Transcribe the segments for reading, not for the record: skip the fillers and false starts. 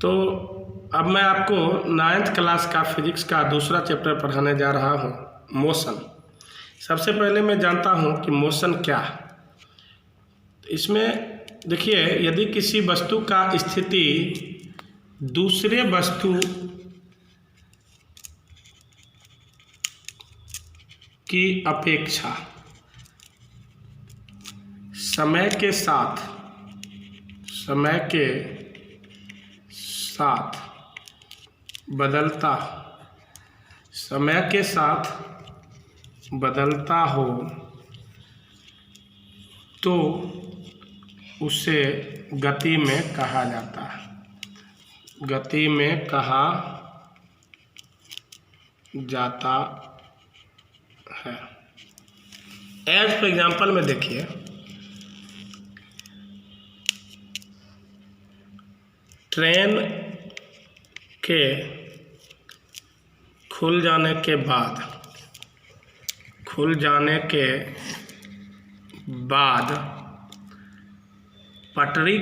तो अब मैं आपको 9th क्लास का फिजिक्स का दूसरा चैप्टर पढ़ाने जा रहा हूँ, मोशन। सबसे पहले मैं जानता हूँ कि मोशन क्या है। इसमें देखिए, यदि किसी वस्तु का स्थिति दूसरे वस्तु की अपेक्षा समय के साथ बदलता हो तो उसे गति में कहा जाता है। गति में कहा जाता है। एज फॉर एग्जाम्पल में देखिए, ट्रेन के खुल जाने के बाद पटरी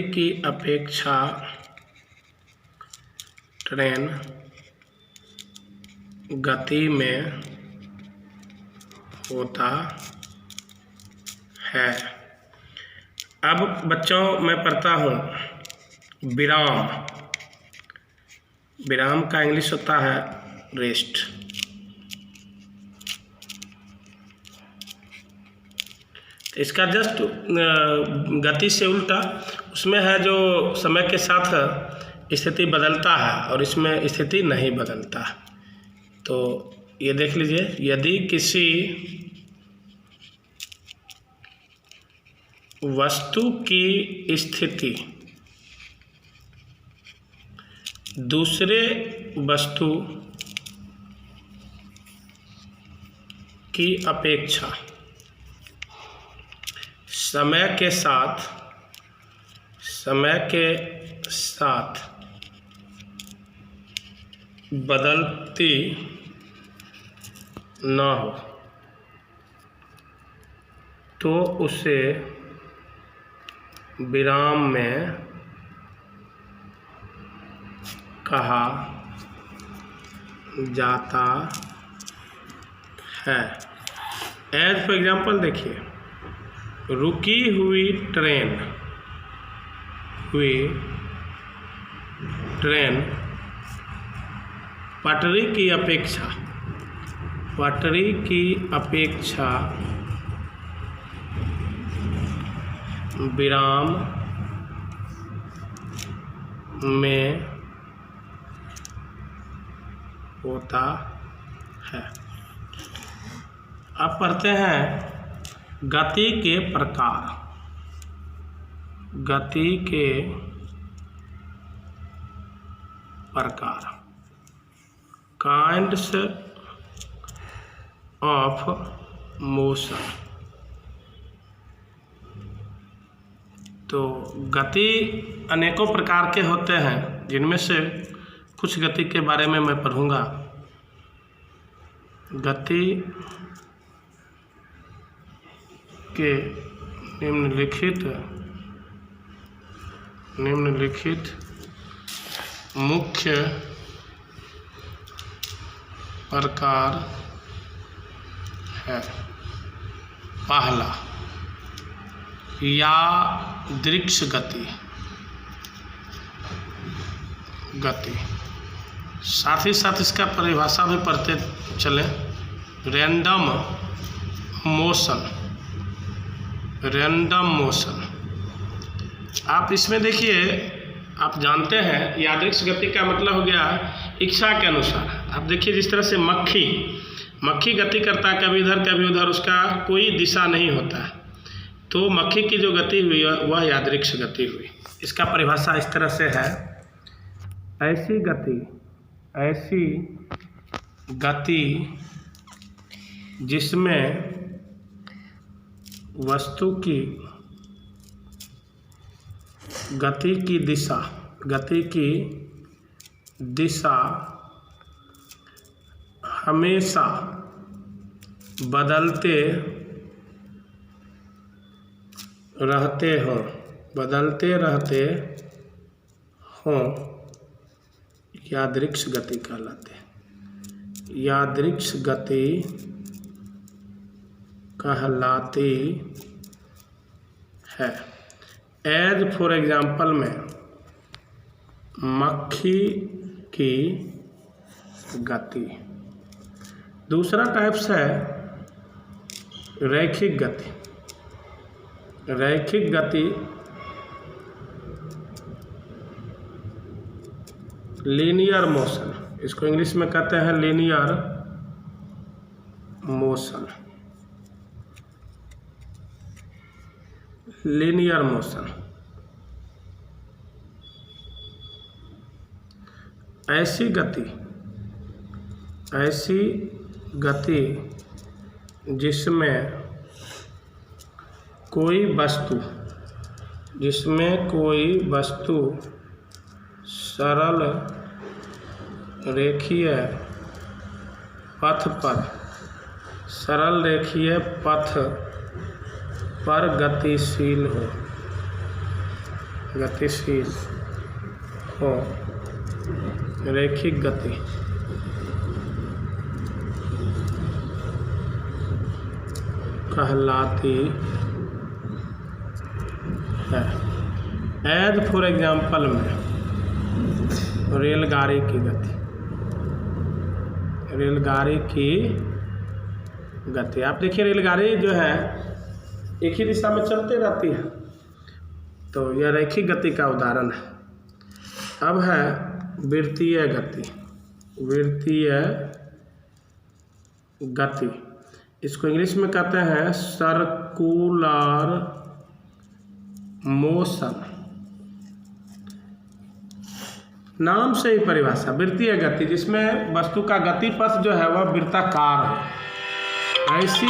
की अपेक्षा ट्रेन गति में होता है। अब बच्चों, मैं पढ़ता हूँ विराम का इंग्लिश होता है रेस्ट। इसका जस्ट गति से उल्टा उसमें है जो समय के साथ स्थिति बदलता है और इसमें स्थिति नहीं बदलता। तो ये देख लीजिए, यदि किसी वस्तु की स्थिति दूसरे वस्तु की अपेक्षा समय के साथ बदलती न हो तो उसे विराम में कहा जाता है। एज फॉर एग्जाम्पल देखिए, रुकी हुई ट्रेन पटरी की अपेक्षा विराम में होता है। अब पढ़ते हैं गति के प्रकार। Kinds of motion. तो गति अनेकों प्रकार के होते हैं, जिनमें से कुछ गति के बारे में मैं पढ़ूंगा। गति के निम्नलिखित मुख्य प्रकार है। पहला, यादृक्ष गति। साथ ही साथ इसका परिभाषा भी पढ़ते चलें। Random motion. आप इसमें देखिए, आप जानते हैं यादृक्ष गति का मतलब हो गया इच्छा के अनुसार। आप देखिए, जिस तरह से मक्खी गति करता है, कभी इधर कभी उधर, उसका कोई दिशा नहीं होता है। तो मक्खी की जो गति हुई वह यादृक्ष गति हुई। इसका परिभाषा इस तरह से है, ऐसी गति जिसमें वस्तु की गति की दिशा हमेशा बदलते रहते हो बदलते रहते हों यादृक्ष गति कहलाते हैं। यादृक्ष गति कहलाती है। एज फॉर एग्जाम्पल में मक्खी की गति। दूसरा टाइप्स है रैखिक गति। रैखिक गति लीनियर मोशन, इसको इंग्लिश में कहते हैं लीनियर मोशन। लीनियर मोशन ऐसी गति जिसमें कोई वस्तु सरल रेखीय पथ पर गतिशील हो। रैखिक गति कहलाती है। एज फॉर एग्जाम्पल में रेलगाड़ी की गति। आप देखिए रेलगाड़ी जो है एक ही दिशा में चलते रहती है, तो यह रैखिक गति का उदाहरण है। अब है वृत्तीय गति। इसको इंग्लिश में कहते हैं सर्कुलर मोशन। नाम से ही परिभाषा, वृत्तीय गति जिसमें वस्तु का गति पथ जो है वह वृत्ताकार हो। ऐसी